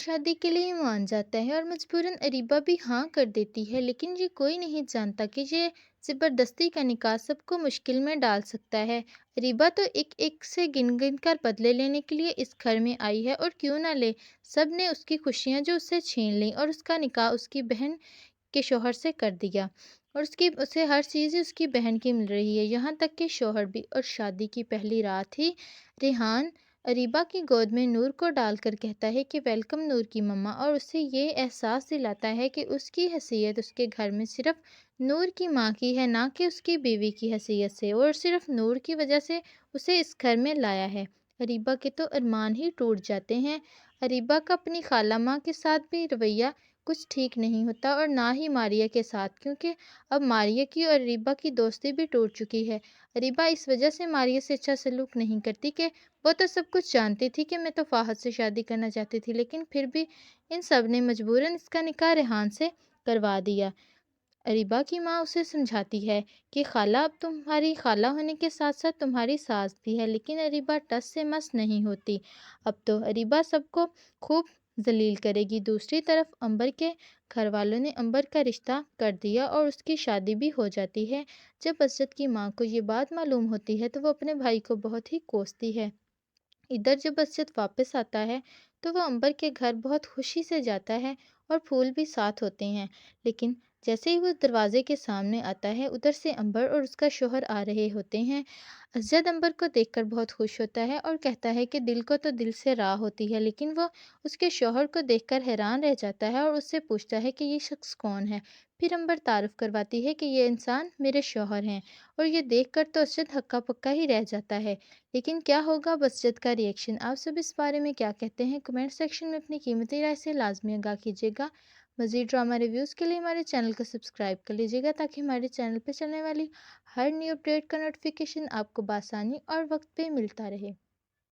शादी के लिए मान जाता है और मजबूरन अरीबा भी हाँ कर देती है, लेकिन ये कोई नहीं जानता कि ये ज़बरदस्ती का निकाह सबको मुश्किल में डाल सकता है। अरीबा तो एक एक से गिन गिन कर बदले लेने के लिए इस घर में आई है, और क्यों ना ले। सब ने उसकी खुशियाँ जो उससे छीन ली, और उसका निकाह उसकी बहन के शौहर से कर दिया, और उसकी उसे हर चीज़ ही उसकी बहन की मिल रही है, यहाँ तक कि शौहर भी। और शादी की पहली रात ही रेहान अरीबा की गोद में नूर को डालकर कहता है कि वेलकम नूर की मम्मा, और उसे ये एहसास दिलाता है कि उसकी हैसियत उसके घर में सिर्फ नूर की माँ की है, ना कि उसकी बीवी की हैसियत से, और सिर्फ नूर की वजह से उसे इस घर में लाया है। अरीबा के तो अरमान ही टूट जाते हैं। अरीबा का अपनी खाला माँ के साथ भी रवैया कुछ ठीक नहीं होता, और ना ही मारिया के साथ, क्योंकि अब मारिया की और अरीबा की दोस्ती भी टूट चुकी है। अरीबा इस वजह से मारिया से अच्छा सलूक नहीं करती कि वो तो सब कुछ जानती थी कि मैं तो फ़ाहद से शादी करना चाहती थी, लेकिन फिर भी इन सब ने मजबूरन इसका निकाह रेहान से करवा दिया। अरीबा की माँ उसे समझाती है कि खाला अब तुम्हारी खाला होने के साथ साथ तुम्हारी सास भी है, लेकिन अरीबा टस से मस नहीं होती। अब तो अरीबा सबको खूब जलील करेगी। दूसरी तरफ अंबर के घर वालों ने अंबर का रिश्ता कर दिया, और उसकी शादी भी हो जाती है। जब असरत की माँ को ये बात मालूम होती है तो वो अपने भाई को बहुत ही कोसती है। इधर जब असद वापस आता है तो वो अंबर के घर बहुत खुशी से जाता है, और फूल भी साथ होते हैं। लेकिन जैसे ही वो दरवाजे के सामने आता है, उधर से अंबर और उसका शोहर आ रहे होते हैं। असद अंबर को देखकर बहुत खुश होता है और कहता है कि दिल को तो दिल से राह होती है, लेकिन वो उसके शोहर को देखकर हैरान रह जाता है और उससे पूछता है कि ये शख्स कौन है। फिर अंबर तारुफ करवाती है कि ये इंसान मेरे शोहर हैं, और ये देखकर तो असद हक्का पक्का ही रह जाता है। लेकिन क्या होगा बसरत का रिएक्शन? आप सब इस बारे में क्या कहते हैं? कमेंट सेक्शन में अपनी कीमती राय से लाजमी आगाह कीजिएगा। मज़ीद ड्रामा रिव्यूज़ के लिए हमारे चैनल को सब्सक्राइब कर लीजिएगा, ताकि हमारे चैनल पर चलने वाली हर न्यू अपडेट का नोटिफिकेशन आपको बआसानी और वक्त पे मिलता रहे।